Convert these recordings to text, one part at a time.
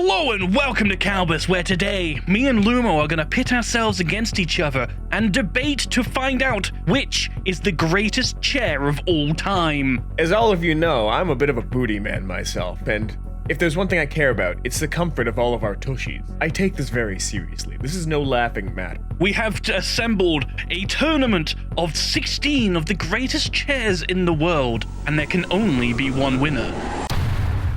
Hello and welcome to Kalbus, where today, me and lmao are gonna pit ourselves against each other and debate to find out which is the greatest chair of all time. As all of you know, I'm a bit of a booty man myself, and if there's one thing I care about, it's the comfort of all of our tushies. I take this very seriously. This is no laughing matter. We have assembled a tournament of 16 of the greatest chairs in the world, and there can only be one winner.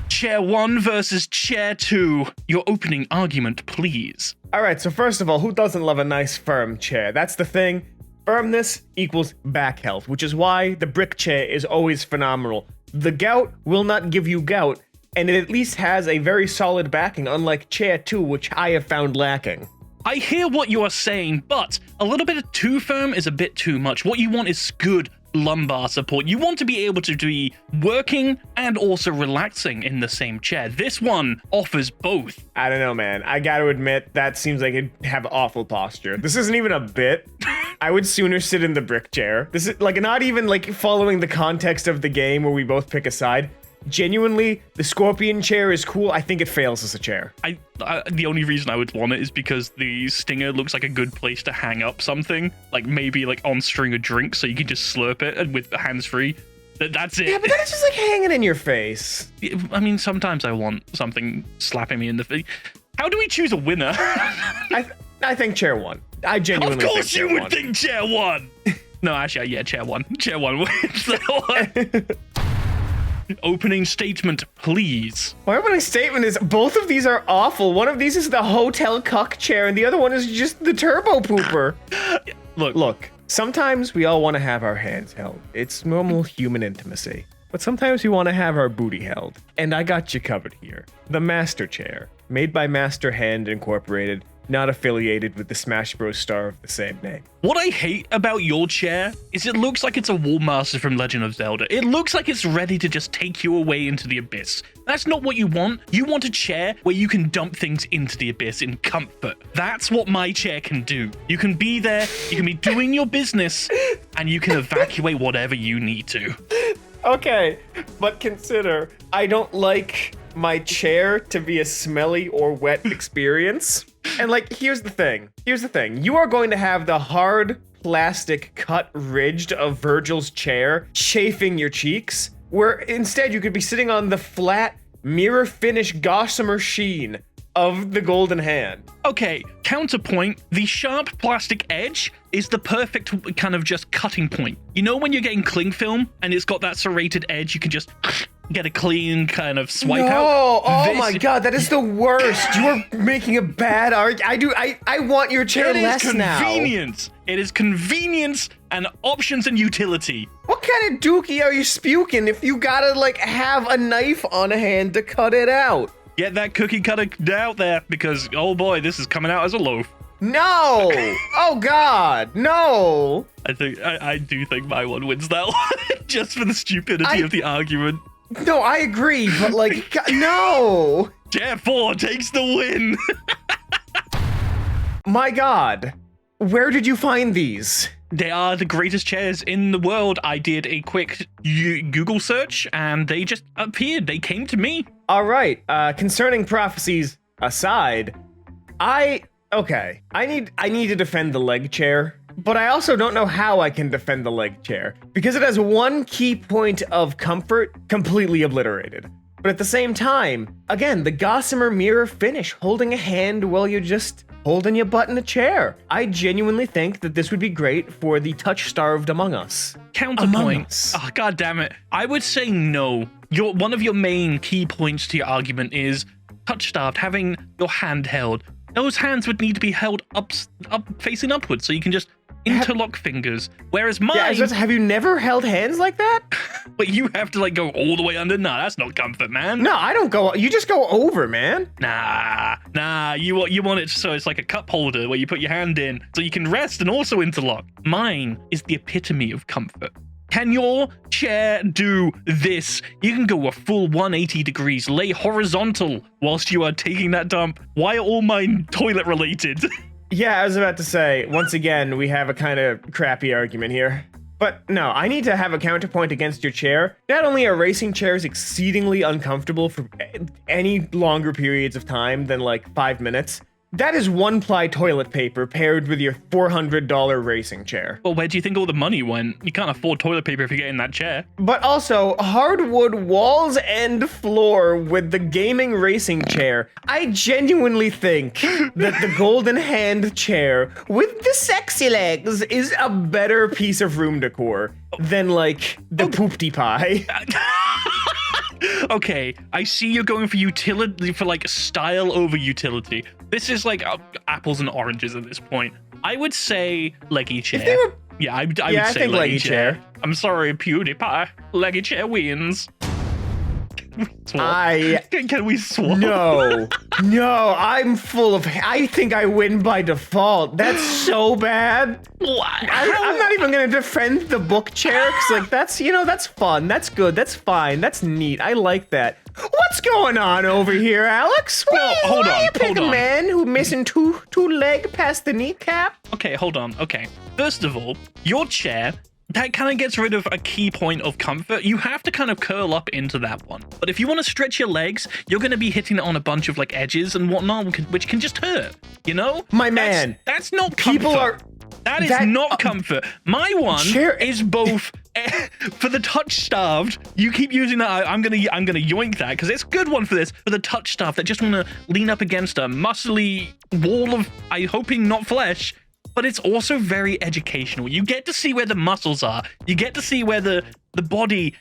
Chair 1 versus Chair 2. Your opening argument, please. Alright, so first of all, who doesn't love a nice firm chair? That's the thing. Firmness equals back health, which is why the brick chair is always phenomenal. The gout will not give you gout, and it at least has a very solid backing, unlike Chair 2, which I have found lacking. I hear what you are saying, but a little bit of too firm is a bit too much. What you want is good lumbar support. You want to be able to be working and also relaxing in the same chair. This one offers both. I don't know, man. I gotta admit, that seems like it'd have awful posture. This isn't even a bit. I would sooner sit in the brick chair. This is like not even like following the context of the game where we both pick a side. Genuinely, the scorpion chair is cool. I think it fails as a chair. The only reason I would want it is because the stinger looks like a good place to hang up something, like maybe like on string a drink, so you can just slurp it and with hands free. That's it. Yeah, but then it's just like hanging in your face. I mean, sometimes I want something slapping me in the face. How do we choose a winner? I think Chair 1. I genuinely think Of course Chair you would 1. think Chair 1. No, actually, yeah, Chair 1. Chair 1 wins that one. Opening statement, please. My opening statement is both of these are awful. One of these is the hotel cuck chair, and the other one is just the turbo pooper. Look, sometimes we all want to have our hands held. It's normal human intimacy. But sometimes we want to have our booty held. And I got you covered here. The Master Chair, made by Master Hand Incorporated, not affiliated with the Smash Bros. Star of the same name. What I hate about your chair is it looks like it's a Wall Master from Legend of Zelda. It looks like it's ready to just take you away into the abyss. That's not what you want. You want a chair where you can dump things into the abyss in comfort. That's what my chair can do. You can be there, you can be doing your business, and you can evacuate whatever you need to. Okay, but consider, I don't like my chair to be a smelly or wet experience. And like, here's the thing. You are going to have the hard plastic cut ridged of Virgil's chair chafing your cheeks, where instead you could be sitting on the flat mirror finish gossamer sheen of the golden hand. Okay, counterpoint, the sharp plastic edge is the perfect kind of just cutting point. You know when you're getting cling film and it's got that serrated edge, you can just get a clean kind of swipe out? Oh my god, that is the worst. You are making a bad argument. I want your chair less now. It is convenience and options and utility. What kind of dookie are you spuking if you gotta like have a knife on hand to cut it out? Get that cookie cutter out there because, oh boy, this is coming out as a loaf. No! Oh god, no! I do think my one wins that one, just for the stupidity of the argument. No, I agree, but like, no! Chair 4 takes the win! My god, where did you find these? They are the greatest chairs in the world. I did a quick Google search and they just appeared. They came to me. All right, concerning prophecies aside, I need to defend the leg chair, but I also don't know how I can defend the leg chair because it has one key point of comfort completely obliterated. But at the same time, again, the gossamer mirror finish, holding a hand while you're just holding your butt in a chair. I genuinely think that this would be great for the touch-starved among us. Counterpoint. Oh, god damn it. I would say no. One of your main key points to your argument is touch-starved, having your hand held. Those hands would need to be held up facing upwards so you can just interlock fingers. Whereas mine... Yeah, have you never held hands like that? But you have to like go all the way under? Nah, that's not comfort, man. No, I don't go... You just go over, man. Nah, you want it so it's like a cup holder where you put your hand in so you can rest and also interlock. Mine is the epitome of comfort. Can your chair do this? You can go a full 180 degrees, lay horizontal whilst you are taking that dump. Why are all mine toilet related? Yeah, I was about to say, once again, we have a kind of crappy argument here. But no, I need to have a counterpoint against your chair. Not only are racing chairs exceedingly uncomfortable for any longer periods of time than like 5 minutes, that is 1-ply toilet paper paired with your $400 racing chair. Well, where do you think all the money went? You can't afford toilet paper if you get in that chair. But also, hardwood walls and floor with the gaming racing chair. I genuinely think that the golden hand chair with the sexy legs is a better piece of room decor than, like, the poopty pie. Okay, I see you're going for utility, for like style over utility. This is like apples and oranges at this point. I would say leggy chair. Yeah, I would say think leggy chair. I'm sorry, PewDiePie. Leggy chair wins. Can we swap? No, I'm full of. I think I win by default. That's so bad. What? I'm not even gonna defend the book chair because, like, that's fun. That's good. That's fine. That's neat. I like that. What's going on over here, Alex? Well, hold on. You pick a man who missing two leg past the kneecap. Okay, hold on. Okay, first of all, your chair. That kind of gets rid of a key point of comfort. You have to kind of curl up into that one. But if you want to stretch your legs, you're going to be hitting it on a bunch of like edges and whatnot, which can just hurt, you know? That's not comfort. That is not comfort. My one is both for the touch-starved. You keep using that. I'm gonna yoink that because it's a good one for this. For the touch-starved that just want to lean up against a muscly wall of, I'm hoping not flesh, but it's also very educational. You get to see where the muscles are. You get to see where the body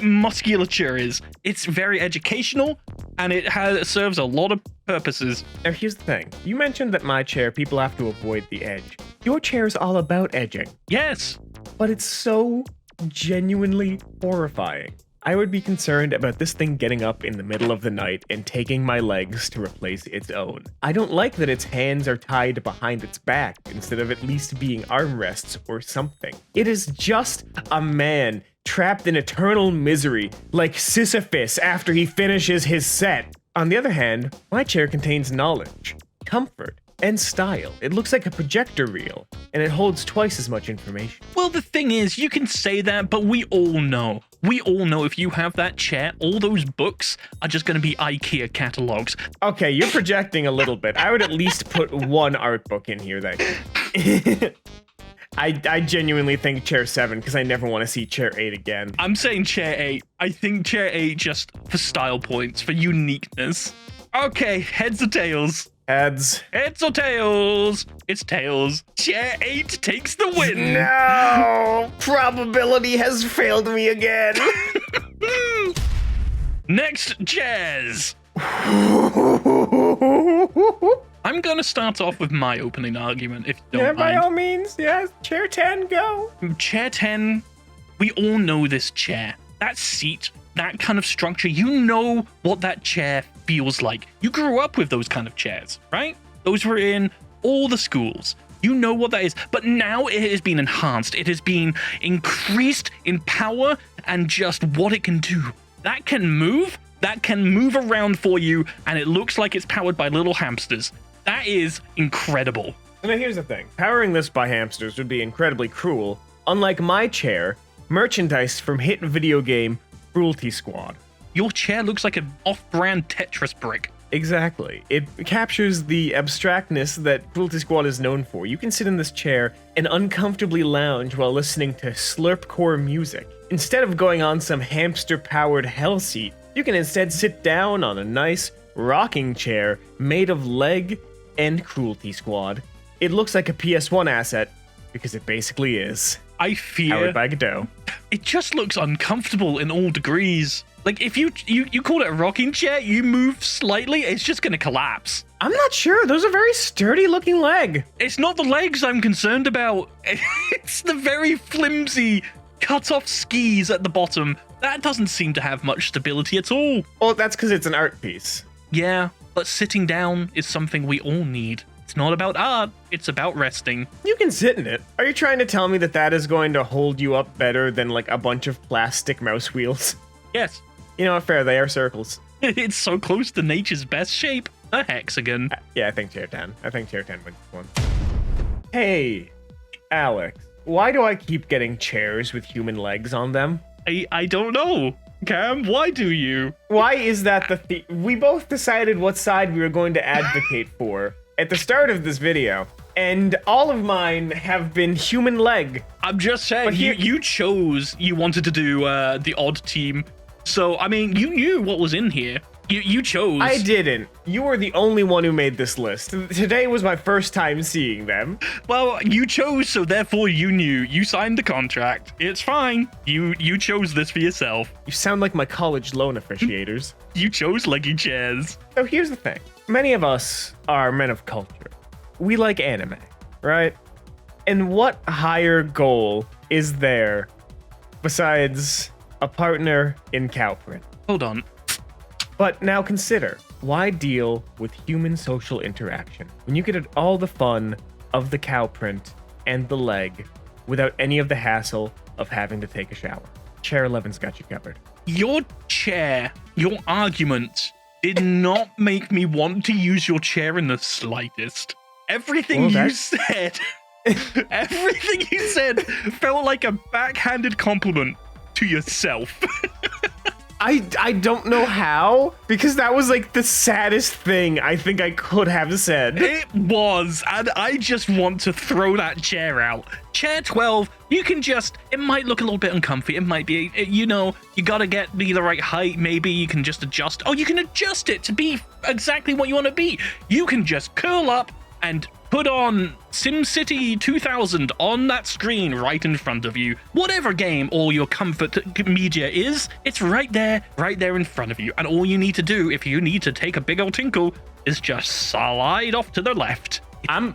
musculature is. It's very educational, and it serves a lot of purposes. Now, here's the thing. You mentioned that my chair, people have to avoid the edge. Your chair is all about edging. Yes. But it's so genuinely horrifying. I would be concerned about this thing getting up in the middle of the night and taking my legs to replace its own. I don't like that its hands are tied behind its back instead of at least being armrests or something. It is just a man trapped in eternal misery, like Sisyphus after he finishes his set. On the other hand, my chair contains knowledge, comfort, and style. It looks like a projector reel, and it holds twice as much information. Well, the thing is, you can say that, but we all know. We all know if you have that chair, all those books are just going to be IKEA catalogs. Okay, you're projecting a little bit. I would at least put one art book in here that I genuinely think chair 7 because I never want to see chair 8 again. I'm saying chair 8. I think chair 8 just for style points, for uniqueness. Okay, heads or tails? Heads. Heads or tails? It's tails. Chair 8 takes the win. No! Probability has failed me again. Next, chairs. I'm going to start off with my opening argument, if you don't mind. By all means, yes. Chair 10, go. Chair 10, we all know this chair. That seat, that kind of structure, you know what that chair feels like. You grew up with those kind of chairs, right? Those were in all the schools. You know what that is. But now it has been enhanced. It has been increased in power and just what it can do. That can move. That can move around for you, and it looks like it's powered by little hamsters. That is incredible. Now here's the thing. Powering this by hamsters would be incredibly cruel. Unlike my chair, merchandise from hit video game Cruelty Squad. Your chair looks like an off-brand Tetris brick. Exactly. It captures the abstractness that Cruelty Squad is known for. You can sit in this chair and uncomfortably lounge while listening to slurpcore music. Instead of going on some hamster-powered hell seat, you can instead sit down on a nice rocking chair made of leg and Cruelty Squad. It looks like a PS1 asset, because it basically is. I fear... Powered by Godot. It just looks uncomfortable in all degrees. Like, if you call it a rocking chair, you move slightly, it's just gonna collapse. I'm not sure. Those are very sturdy-looking leg. It's not the legs I'm concerned about. It's the very flimsy, cut-off skis at the bottom. That doesn't seem to have much stability at all. Well, that's because it's an art piece. Yeah, but sitting down is something we all need. It's not about art, it's about resting. You can sit in it. Are you trying to tell me that that is going to hold you up better than, like, a bunch of plastic mouse wheels? Yes. You know what, fair, they are circles. It's so close to nature's best shape. A hexagon. Yeah, I think chair 10. I think chair 10 wins this one. Hey, Alex. why do I keep getting chairs with human legs on them? I don't know. Cam, why do you? Why is that we both decided what side we were going to advocate for at the start of this video, and all of mine have been human leg. I'm just saying, you chose you wanted to do the odd team. So, I mean, you knew what was in here. You chose. I didn't. You were the only one who made this list. Today was my first time seeing them. Well, you chose, so therefore you knew. You signed the contract. It's fine. You chose this for yourself. You sound like my college loan officiators. You chose leggy chairs. So here's the thing. Many of us are men of culture. We like anime, right? And what higher goal is there besides a partner in cow print? Hold on. But now consider, why deal with human social interaction when you get all the fun of the cow print and the leg without any of the hassle of having to take a shower? Chair 11's got you covered. Your chair, your argument did not make me want to use your chair in the slightest. Everything you said felt like a backhanded compliment to yourself. I don't know how, because that was like the saddest thing I think I could have said. It was, and I just want to throw that chair out. Chair 12, you can just, it might look a little bit uncomfy. It might be, you know, you gotta be the right height. Maybe you can just adjust. Oh, you can adjust it to be exactly what you want to be. You can just curl up and put on SimCity 2000 on that screen right in front of you. Whatever game or your comfort media is, it's right there in front of you. And all you need to do, if you need to take a big old tinkle, is just slide off to the left. I'm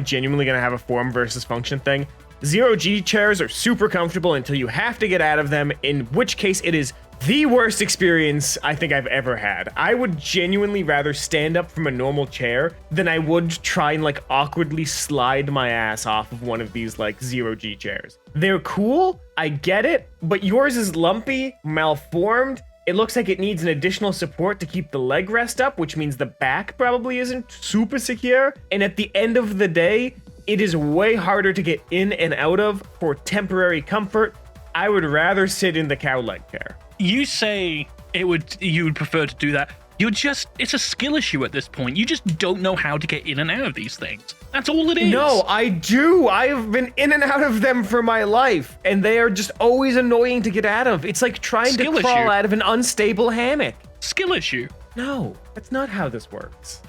genuinely gonna have a form versus function thing. Zero G chairs are super comfortable until you have to get out of them, in which case it is the worst experience I think I've ever had. I would genuinely rather stand up from a normal chair than I would try and like awkwardly slide my ass off of one of these like zero G chairs. They're cool, I get it, but yours is lumpy, malformed. It looks like it needs an additional support to keep the leg rest up, which means the back probably isn't super secure. And at the end of the day, it is way harder to get in and out of for temporary comfort. I would rather sit in the cow leg chair. You say you would prefer to do that. It's a skill issue at this point. You just don't know how to get in and out of these things. That's all it is. No, I do. I have been in and out of them for my life, and they are just always annoying to get out of. It's like trying to crawl out of an unstable hammock. Skill issue. No, that's not how this works.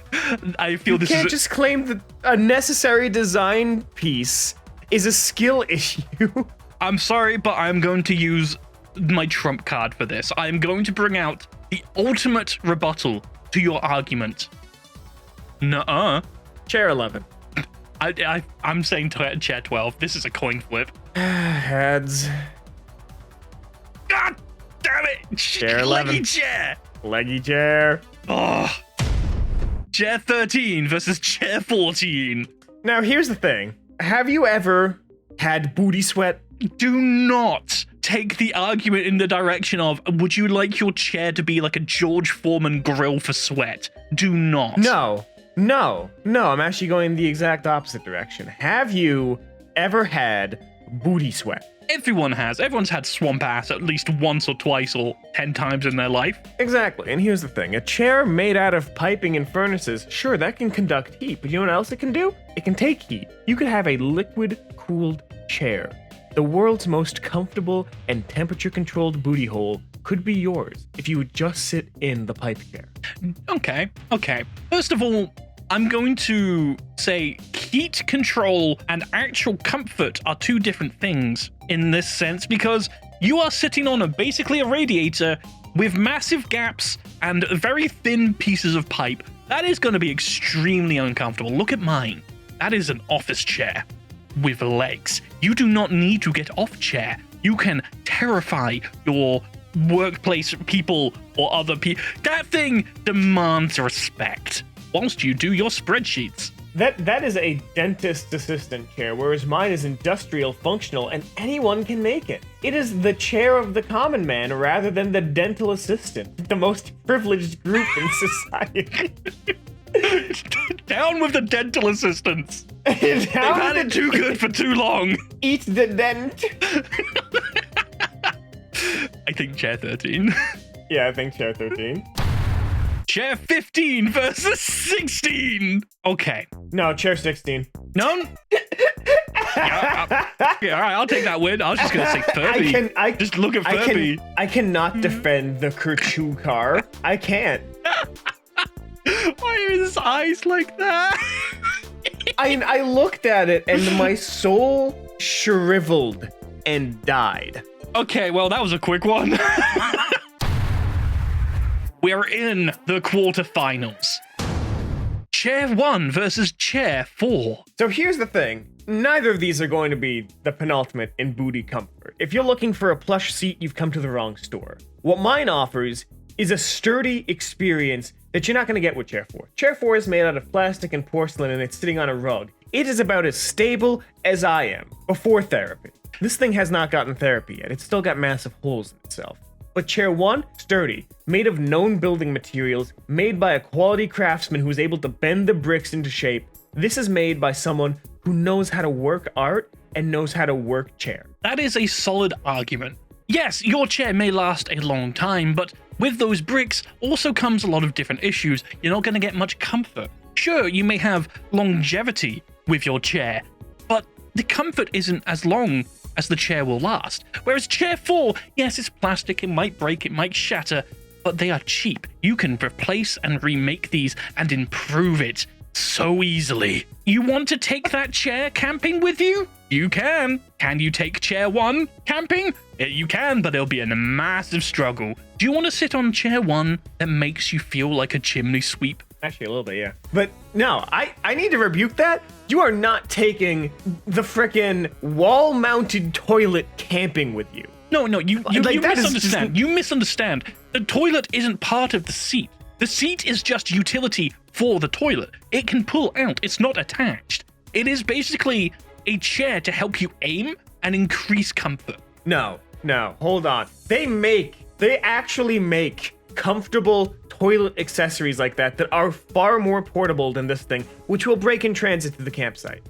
I feel you can't just claim that a necessary design piece is a skill issue. I'm sorry, but I'm going to use my trump card for this. I'm going to bring out the ultimate rebuttal to your argument. Nuh-uh. Chair 11. I'm saying chair 12. This is a coin flip. Heads. God damn it! Chair 11. Leggy chair. Leggy chair. Oh. Chair 13 versus chair 14. Now here's the thing. Have you ever had booty sweat? Do not take the argument in the direction of, would you like your chair to be like a George Foreman grill for sweat? Do not. No, I'm actually going the exact opposite direction. Have you ever had booty sweat? Everyone has. Everyone's had swamp ass at least once or twice or 10 times in their life. Exactly, and here's the thing. A chair made out of piping and furnaces, sure, that can conduct heat, but you know what else it can do? It can take heat. You could have a liquid-cooled chair. The world's most comfortable and temperature-controlled booty hole could be yours if you would just sit in the pipe chair. Okay. First of all, I'm going to say heat control and actual comfort are two different things in this sense, because you are sitting on basically a radiator with massive gaps and very thin pieces of pipe. That is going to be extremely uncomfortable. Look at mine. That is an office chair with legs. You do not need to get off chair. You can terrify your workplace people or other people. That thing demands respect whilst you do your spreadsheets. That is a dentist assistant chair, whereas mine is industrial functional and anyone can make it. It is the chair of the common man rather than the dental assistant, the most privileged group in society. Down with the dental assistants. They've Down had it too good for too long. Eat the dent. I think chair 13. Yeah, I think chair 13. Chair 15 versus 16. Okay. No, chair 16. No. Yeah, all right, I'll take that win. I was just gonna say Furby. Just look at Furby. I cannot defend the Kerchoo car. I can't. Why are his eyes like that? I looked at it and my soul shriveled and died. Okay, well, that was a quick one. We're in the quarterfinals. Chair 1 versus Chair 4. So here's the thing. Neither of these are going to be the penultimate in booty comfort. If you're looking for a plush seat, you've come to the wrong store. What mine offers is a sturdy experience that you're not going to get with Chair 4. Chair 4 is made out of plastic and porcelain and it's sitting on a rug. It is about as stable as I am before therapy. This thing has not gotten therapy yet. It's still got massive holes in itself. But Chair 1, sturdy, made of known building materials, made by a quality craftsman who is able to bend the bricks into shape. This is made by someone who knows how to work art and knows how to work chair. That is a solid argument. Yes, your chair may last a long time, but with those bricks also comes a lot of different issues. You're not going to get much comfort. Sure, you may have longevity with your chair, but the comfort isn't as long as the chair will last. Whereas Chair 4, yes, it's plastic, it might break, it might shatter, but they are cheap. You can replace and remake these and improve it so easily. You want to take that chair camping with you? You can. Can you take Chair 1 camping? You can, but it'll be a massive struggle. Do you want to sit on Chair 1 that makes you feel like a chimney sweep? Actually, a little bit, yeah. But no, I need to rebuke that. You are not taking the frickin' wall-mounted toilet camping with you. No, you misunderstand. You misunderstand. The toilet isn't part of the seat. The seat is just utility for the toilet. It can pull out. It's not attached. It is basically a chair to help you aim and increase comfort. No, hold on. They actually make comfortable toilet accessories like that are far more portable than this thing, which will break in transit to the campsite.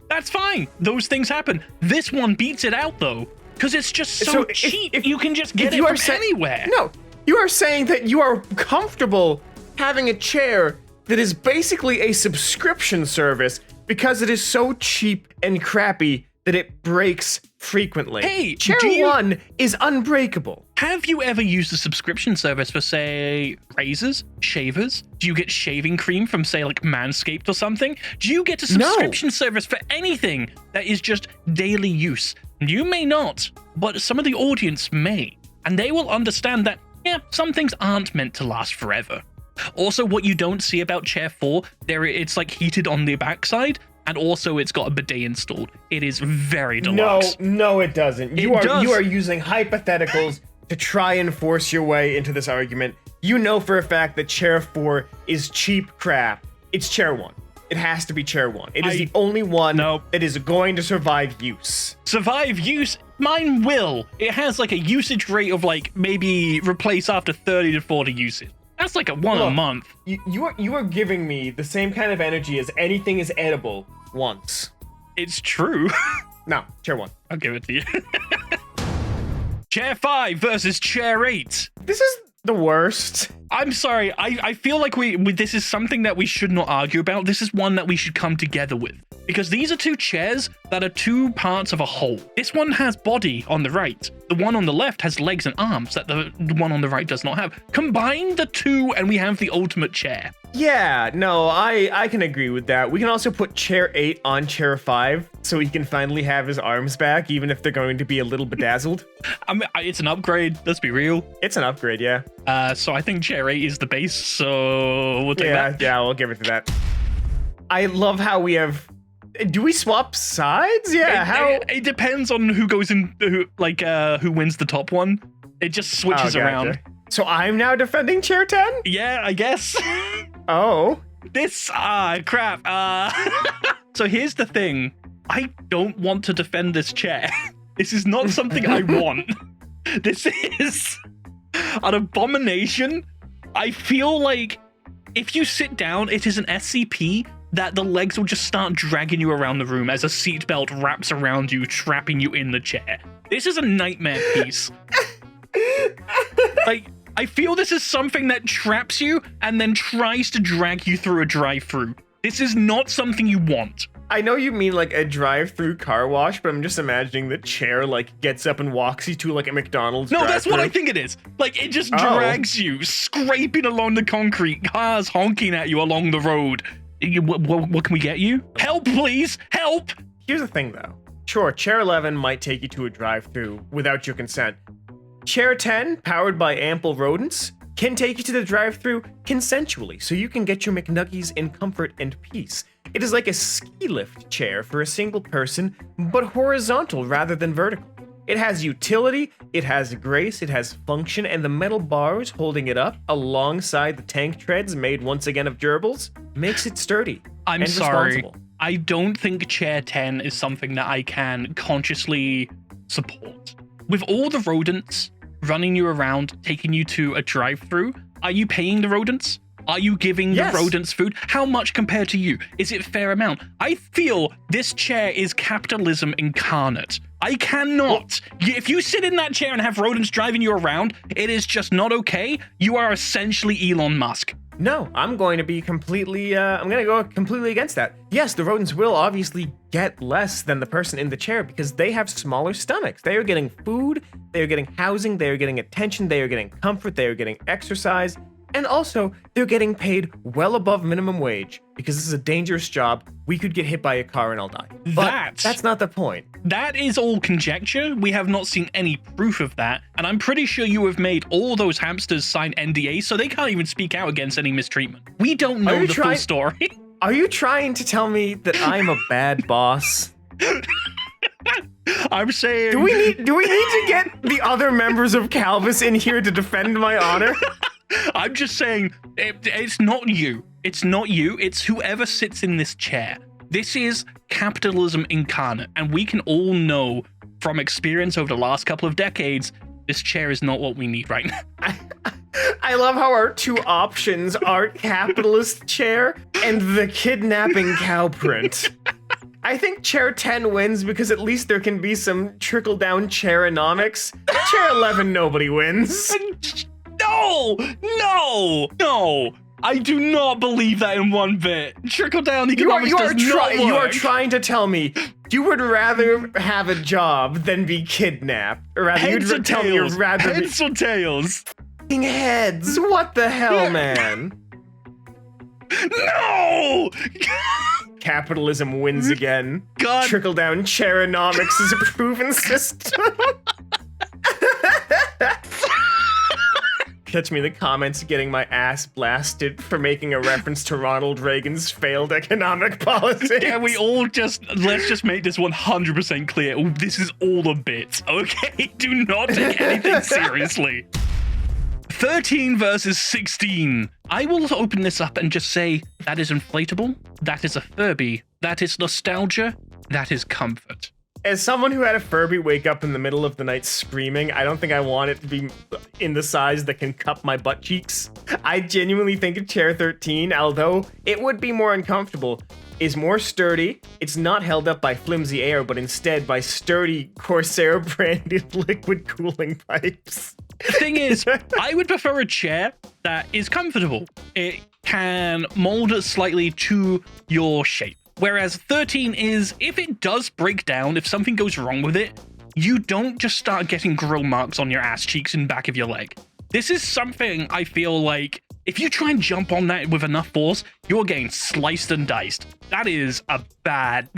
That's fine. Those things happen. This one beats it out, though, because it's just so cheap. If you can just get it from anywhere. No, you are saying that you are comfortable having a chair that is basically a subscription service because it is so cheap and crappy that it breaks frequently. Hey, Chair 1 is unbreakable. Have you ever used a subscription service for, say, razors, shavers? Do you get shaving cream from, say, like Manscaped or something? Do you get a subscription service for anything that is just daily use? You may not, but some of the audience may. And they will understand that, yeah, some things aren't meant to last forever. Also, what you don't see about Chair 4, it's like heated on the backside. And also, it's got a bidet installed. It is very deluxe. No, it doesn't. You are using hypotheticals to try and force your way into this argument. You know for a fact that Chair 4 is cheap crap. It's Chair 1. It has to be Chair 1. It is the only one that is going to survive use. Survive use? Mine will. It has like a usage rate of like maybe replace after 30 to 40 uses. That's like a month. You are giving me the same kind of energy as anything is edible once. It's true. No, Chair 1. I'll give it to you. Chair 5 versus Chair 8. This is the worst. I'm sorry. I feel like this is something that we should not argue about. This is one that we should come together with. Because these are two chairs that are two parts of a whole. This one has body on the right. The one on the left has legs and arms that the one on the right does not have. Combine the two and we have the ultimate chair. Yeah, no, I can agree with that. We can also put Chair 8 on Chair 5 so he can finally have his arms back, even if they're going to be a little bedazzled. I mean, it's an upgrade, let's be real. It's an upgrade, yeah. So I think Chair 8 is the base, so we'll take that. Yeah, we'll give it to that. I love how we have... Do we swap sides? Yeah, it depends on who goes in, who wins the top one. It just switches around. So I'm now defending Chair 10? Yeah, I guess. Oh. Crap. So here's the thing. I don't want to defend this chair. This is not something I want. This is an abomination. I feel like if you sit down, it is an SCP that the legs will just start dragging you around the room as a seatbelt wraps around you, trapping you in the chair. This is a nightmare piece. Like, I feel this is something that traps you and then tries to drag you through a drive-thru. This is not something you want. I know you mean like a drive-through car wash, but I'm just imagining the chair like gets up and walks you to like a McDonald's. No, drive-thru. that's what I think it is. Like, it just drags you, scraping along the concrete, cars honking at you along the road. What can we get you? Help, please! Help! Here's the thing, though. Sure, Chair 11 might take you to a drive-thru without your consent. Chair 10, powered by ample rodents, can take you to the drive-thru consensually, so you can get your McNuggies in comfort and peace. It is like a ski lift chair for a single person, but horizontal rather than vertical. It has utility, it has grace, it has function, and the metal bars holding it up, alongside the tank treads made once again of gerbils, makes it sturdy. I'm sorry. I don't think Chair 10 is something that I can consciously support. With all the rodents running you around, taking you to a drive-thru, are you paying the rodents? Are you giving the rodents food? How much compared to you? Is it fair amount? I feel this chair is capitalism incarnate. I cannot. If you sit in that chair and have rodents driving you around, it is just not okay. You are essentially Elon Musk. No, I'm going to be completely, I'm going to go completely against that. Yes, the rodents will obviously get less than the person in the chair because they have smaller stomachs. They are getting food, they are getting housing, they are getting attention, they are getting comfort, they are getting exercise. And also, they're getting paid well above minimum wage because this is a dangerous job. We could get hit by a car and I'll die. But that's not the point. That is all conjecture. We have not seen any proof of that. And I'm pretty sure you have made all those hamsters sign NDAs, so they can't even speak out against any mistreatment. We don't know the full story. Are you trying to tell me that I'm a bad boss? I'm saying... Do we need to get the other members of Kalbus in here to defend my honor? I'm just saying, it's not you. It's not you. It's whoever sits in this chair. This is capitalism incarnate, and we can all know from experience over the last couple of decades, this chair is not what we need right now. I love how our two options are capitalist chair and the kidnapping cow print. I think Chair 10 wins because at least there can be some trickle-down chaironomics. Chair 11, nobody wins. No! I do not believe that in one bit. Trickle-down economics does not work. You are trying to tell me you would rather have a job than be kidnapped. Or rather, Heads you'd tell me you'd rather be... Heads or tails? Heads. What the hell, man? No! Capitalism wins again. God. Trickle-down chaironomics is a proven system. Catch me in the comments getting my ass blasted for making a reference to Ronald Reagan's failed economic policy. Yeah, let's just make this 100% clear. This is all a bit, okay? Do not take anything seriously. 13 versus 16. I will open this up and just say that is inflatable, that is a Furby, that is nostalgia, that is comfort. As someone who had a Furby wake up in the middle of the night screaming, I don't think I want it to be in the size that can cup my butt cheeks. I genuinely think a Chair 13, although it would be more uncomfortable, is more sturdy. It's not held up by flimsy air, but instead by sturdy Corsair-branded liquid cooling pipes. The thing is, I would prefer a chair that is comfortable. It can mold slightly to your shape. Whereas 13 is, if it does break down, if something goes wrong with it, you don't just start getting grill marks on your ass cheeks and back of your leg. This is something I feel like if you try and jump on that with enough force, you're getting sliced and diced. That's a bad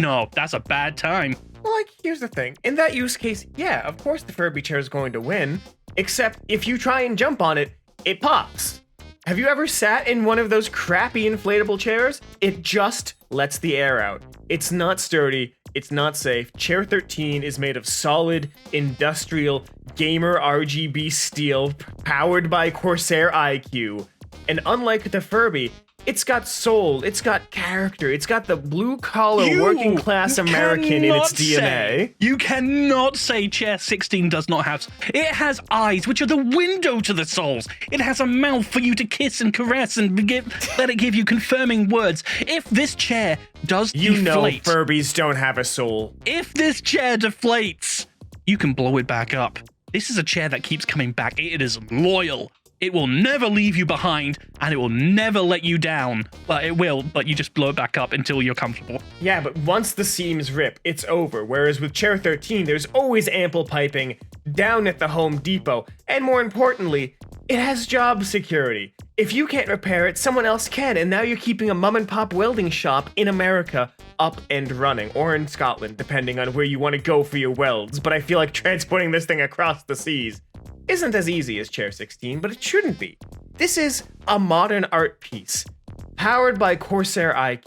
time. Well, like, here's the thing. In that use case, yeah, of course the Furby chair is going to win. Except if you try and jump on it, it pops. Have you ever sat in one of those crappy inflatable chairs? It just lets the air out. It's not sturdy. It's not safe. Chair 13 is made of solid, industrial, gamer RGB steel powered by Corsair IQ. And unlike the Furby, It's got soul. It's got character. It's got the blue-collar working-class American in its DNA. You cannot say Chair 16 does not have... It has eyes, which are the window to the souls. It has a mouth for you to kiss and caress and let it give you confirming words. If this chair does deflate... You know Furbies don't have a soul. If this chair deflates, you can blow it back up. This is a chair that keeps coming back. It is loyal. It will never leave you behind, and it will never let you down. Well, it will, but you just blow it back up until you're comfortable. Yeah, but once the seams rip, it's over. Whereas with Chair 13, there's always ample piping down at the Home Depot. And more importantly, it has job security. If you can't repair it, someone else can, and now you're keeping a mom-and-pop welding shop in America up and running, or in Scotland, depending on where you want to go for your welds. But I feel like transporting this thing across the seas isn't as easy as Chair 16, but it shouldn't be. This is a modern art piece, powered by Corsair IQ.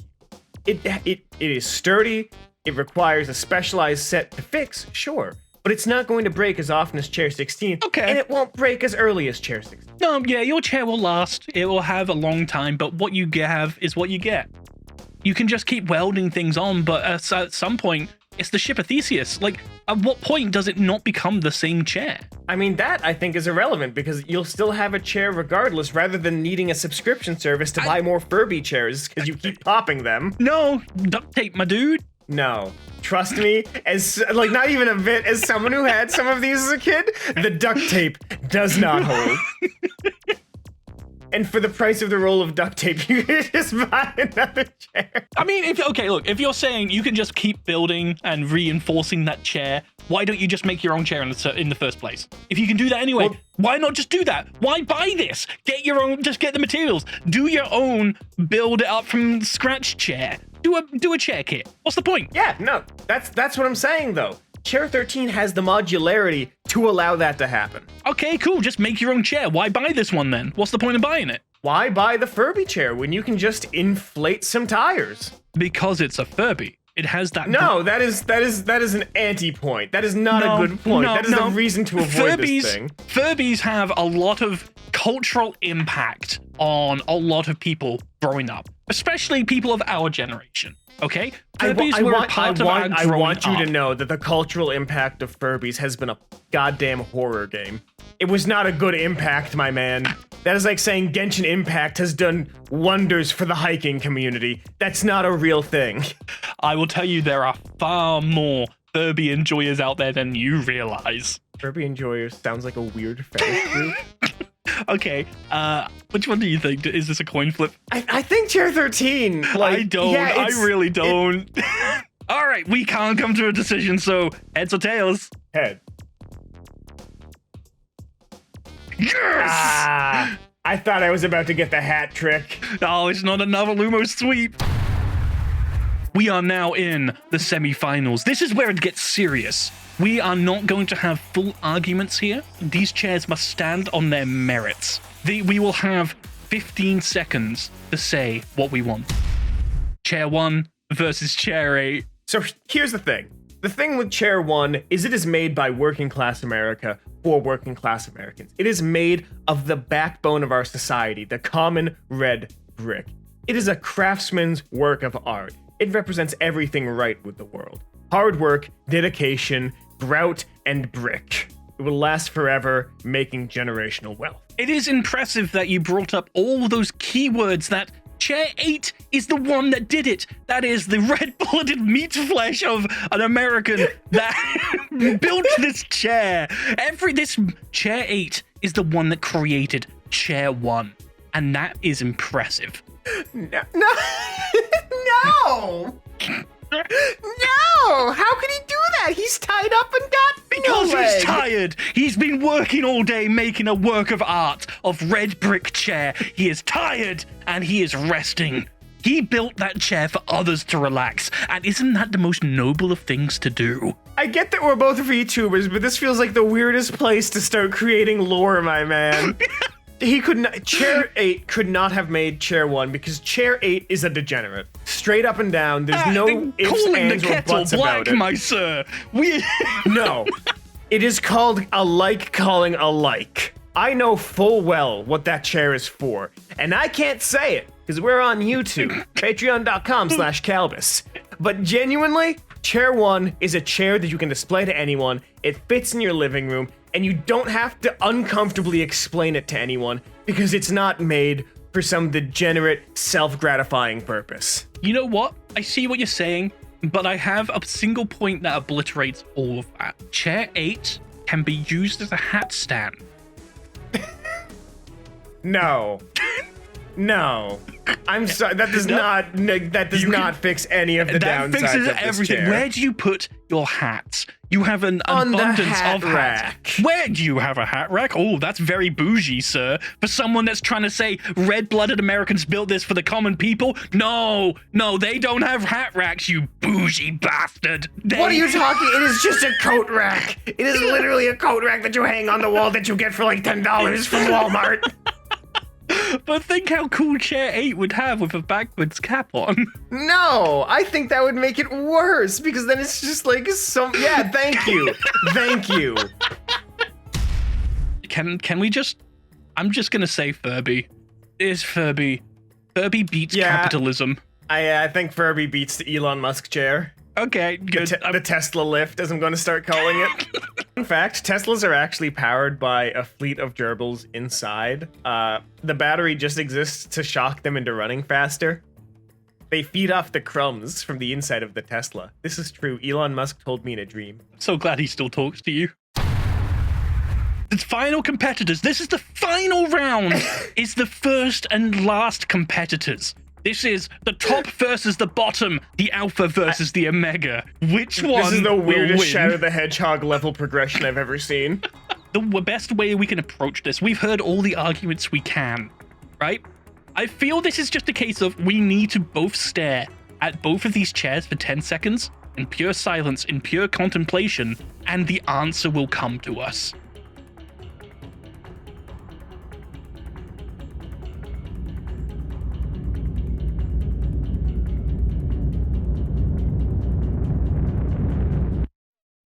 It is sturdy, it requires a specialized set to fix, sure, but it's not going to break as often as Chair 16, Okay. and it won't break as early as Chair 16. No, yeah, your chair will last. It will have a long time, but what you have is what you get. You can just keep welding things on, but at some point, it's the ship of Theseus. Like, at what point does it not become the same chair? I mean, that I think is irrelevant because you'll still have a chair regardless rather than needing a subscription service to buy more Furby chairs because you keep popping them. No, duct tape, my dude. No. Trust me, as like not even a bit, as someone who had some of these as a kid, the duct tape does not hold. And for the price of the roll of duct tape, you can just buy another chair. I mean, if you're saying you can just keep building and reinforcing that chair, why don't you just make your own chair in the first place? If you can do that anyway, why not just do that? Why buy this? Get your own, just get the materials. Do your own, build it up from scratch chair. Do a chair kit. What's the point? Yeah, no, that's what I'm saying though. Chair 13 has the modularity to allow that to happen. Okay, cool. Just make your own chair. Why buy this one then? What's the point of buying it? Why buy the Furby chair when you can just inflate some tires? Because it's a Furby. It has that. No, that is an anti-point. That is not a good point. That is a reason to avoid this thing. Furbies have a lot of cultural impact on a lot of people growing up, especially people of our generation. Okay, Furbies were a part of our growing I want you up. to know that the cultural impact of Furbies has been a goddamn horror game. It was not a good impact, my man. That is like saying Genshin Impact has done wonders for the hiking community. That's not a real thing. I will tell you, there are far more Furby enjoyers out there than you realize. Furby enjoyers sounds like a weird fetish group. Okay, which one do you think? Is this a coin flip? I think Chair 13. Like, I don't. Yeah, I really don't. All right, we can't come to a decision, so heads or tails? Head. Yes! I thought I was about to get the hat trick. Oh, it's not another Lumo sweep. We are now in the semi-finals. This is where it gets serious. We are not going to have full arguments here. These chairs must stand on their merits. We will have 15 seconds to say what we want. Chair 1 versus Chair 8. So here's the thing. The thing with Chair 1 is it is made by working class America for working class Americans. It is made of the backbone of our society, the common red brick. It is a craftsman's work of art. It represents everything right with the world. Hard work, dedication, grout, and brick. It will last forever, making generational wealth. It is impressive that you brought up all those keywords that Chair 8 is the one that did it. That is the red-blooded meat flesh of an American that built this chair. This Chair 8 is the one that created Chair 1. And that is impressive. No! No! How could he do that? He's tied up and got Because no he's leg. tired. He's been working all day making a work of art of red brick chair. He is tired and he is resting. He built that chair for others to relax. And isn't that the most noble of things to do? I get that we're both VTubers, but this feels like the weirdest place to start creating lore, my man. He could not. Chair 8 could not have made Chair 1 because Chair 8 is a degenerate. Straight up and down. There's no ifs, calling ands, the or kettle buts black, about it. my sir. We No. It is called a like calling a like. I know full well what that chair is for, and I can't say it because we're on YouTube, patreon.com/Kalbus. But genuinely, Chair 1 is a chair that you can display to anyone. It fits in your living room, and you don't have to uncomfortably explain it to anyone because it's not made for some degenerate, self-gratifying purpose. You know what? I see what you're saying, but I have a single point that obliterates all of that. Chair 8 can be used as a hat stand. No. No. I'm sorry. That does not fix any of the downsides fixes of this everything. chair. Where do you put your hats? You have an On the abundance hat of rack. hats. Where do you have a hat rack? Oh, that's very bougie, sir. For someone that's trying to say red-blooded Americans built this for the common people? No, they don't have hat racks, you bougie bastard. What are you talking? It is just a coat rack. It is literally a coat rack that you hang on the wall that you get for like $10 from Walmart. But think how cool Chair 8 would have with a backwards cap on. No, I think that would make it worse because then it's just like some. Yeah, thank you, thank you. Can we just? I'm just gonna say Furby. Is Furby? Furby beats capitalism. I think Furby beats the Elon Musk chair. Okay, good. The Tesla lift, as I'm going to start calling it. In fact, Teslas are actually powered by a fleet of gerbils inside. The battery just exists to shock them into running faster. They feed off the crumbs from the inside of the Tesla. This is true. Elon Musk told me in a dream. So glad he still talks to you. The final competitors. This is the final round. It's the first and last competitors. This is the top versus the bottom, the alpha versus the omega. Which one? This is the weirdest will win? Shadow the Hedgehog level progression I've ever seen. The best way we can approach this, we've heard all the arguments we can, right? I feel this is just a case of we need to both stare at both of these chairs for 10 seconds in pure silence, in pure contemplation, and the answer will come to us.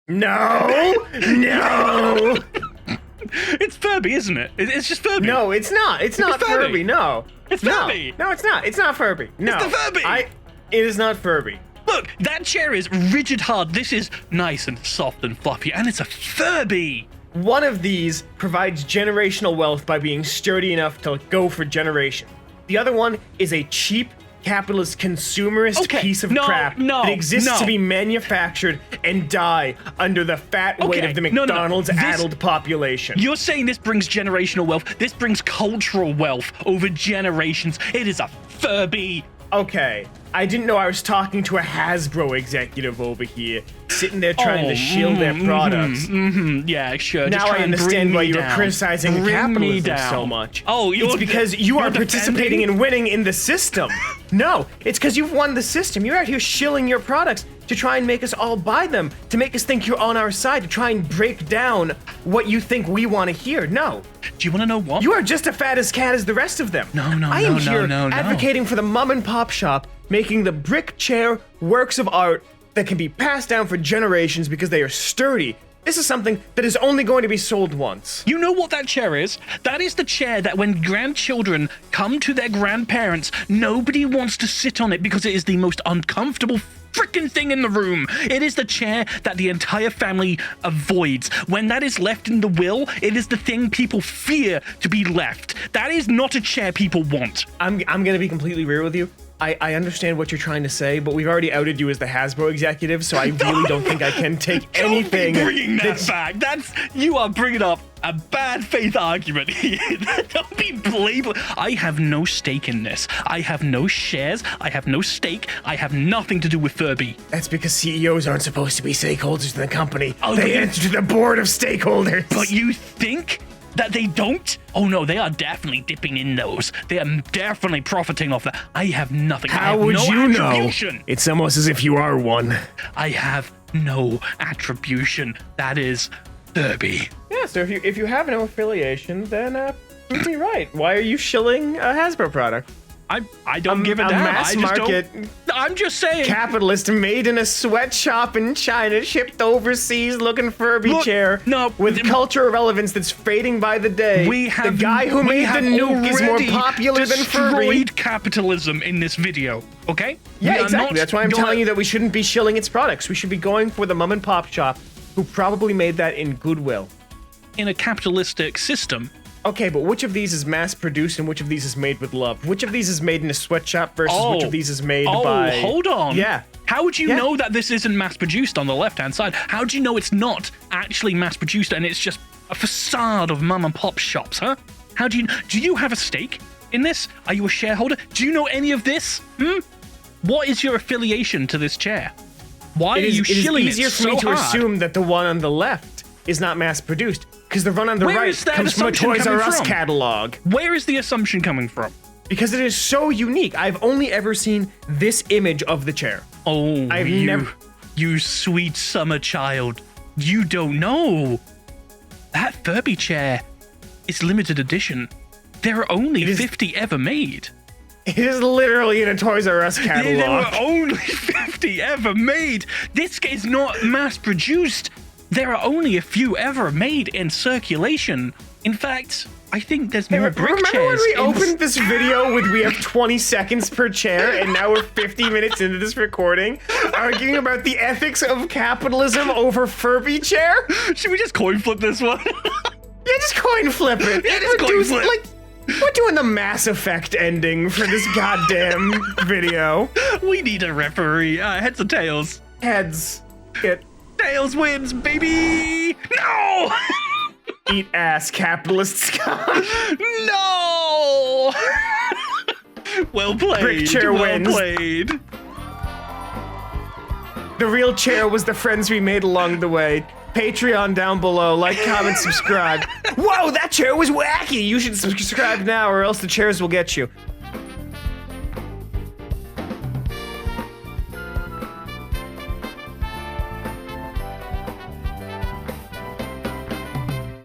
No! No! It's Furby, isn't it? It's just Furby. No, it's not. It's not Furby. Furby. No. It's Furby. No, it's not. It's not Furby. No. It's the Furby. It is not Furby. Look, that chair is rigid hard. This is nice and soft and fluffy, and it's a Furby. One of these provides generational wealth by being sturdy enough to go for generations. The other one is a cheap, capitalist, consumerist piece of crap that exists to be manufactured and die under the fat weight of the McDonald's addled population. You're saying this brings generational wealth. This brings cultural wealth over generations. It is a Furby. Okay, I didn't know I was talking to a Hasbro executive over here, sitting there trying to shill their products. Yeah, sure. Now I understand why you were criticizing capitalism so much. Oh, it's because you are participating and winning in the system. No, it's because you've won the system. You're out here shilling your products to try and make us all buy them, to make us think you're on our side, to try and break down what you think we want to hear. No. Do you want to know what? You are just a fat as cat as the rest of them. No, I am here advocating for the mom and pop shop, making the brick chair works of art that can be passed down for generations because they are sturdy. This is something that is only going to be sold once. You know what that chair is? That is the chair that when grandchildren come to their grandparents, nobody wants to sit on it because it is the most uncomfortable freaking thing in the room. It is the chair that the entire family avoids. When that is left in the will, it is the thing people fear to be left. That is not a chair people want. I'm gonna be completely real with you. I understand what you're trying to say, but we've already outed you as the Hasbro executive, so I really don't think I can take anything. Don't be bringing that back. You are bringing up a bad faith argument here. Don't be blaming. I have no stake in this. I have no shares. I have no stake. I have nothing to do with Furby. That's because CEOs aren't supposed to be stakeholders in the company. They answer to the board of stakeholders. But you think that they don't? Oh no, they are definitely dipping in those. They are definitely profiting off that. I have nothing. How would you know? It's almost as if you are one. I have no attribution. That is Furby. Yeah, so if you have no affiliation, then prove me right. Why are you shilling a Hasbro product? I don't give a damn. Mass market. I'm just saying. Capitalist made in a sweatshop in China, shipped overseas looking Furby Look, chair no, with cultural relevance that's fading by the day. The guy who made the nuke is more popular than Furby. Destroyed capitalism in this video, okay? Yeah, exactly. That's why I'm telling you that we shouldn't be shilling its products. We should be going for the mom and pop shop who probably made that in goodwill. In a capitalistic system. Okay, but which of these is mass-produced and which of these is made with love? Which of these is made in a sweatshop versus which of these is made by... Oh, hold on. Yeah. How would you know that this isn't mass-produced on the left-hand side? How do you know it's not actually mass-produced and it's just a facade of mom and pop shops, huh? How do you have a stake in this? Are you a shareholder? Do you know any of this? What is your affiliation to this chair? Why are you shilling it so hard? It is easier for me to assume that the one on the left is not mass-produced, because the one on the right comes from a Toys R Us catalog. Where is the assumption coming from? Because it is so unique. I've only ever seen this image of the chair. Oh, you sweet summer child. You don't know. That Furby chair is limited edition. There are only 50 ever made. It is literally in a Toys R Us catalog. There were only 50 ever made. This is not mass-produced. There are only a few ever made in circulation. In fact, I think there's more brick chairs. Remember when we opened this video with we have 20 seconds per chair, and now we're 50 minutes into this recording, arguing about the ethics of capitalism over Furby chair? Should we just coin flip this one? Yeah, just coin flip it. Yeah, just coin flip. We're doing the Mass Effect ending for this goddamn video. We need a referee. Heads or tails? Heads. Tails wins, baby! No! Eat ass, capitalist scum. No! Well played. Brick chair wins. Well played. The real chair was the friends we made along the way. Patreon down below. Like, comment, subscribe. Whoa, that chair was wacky. You should subscribe now or else the chairs will get you.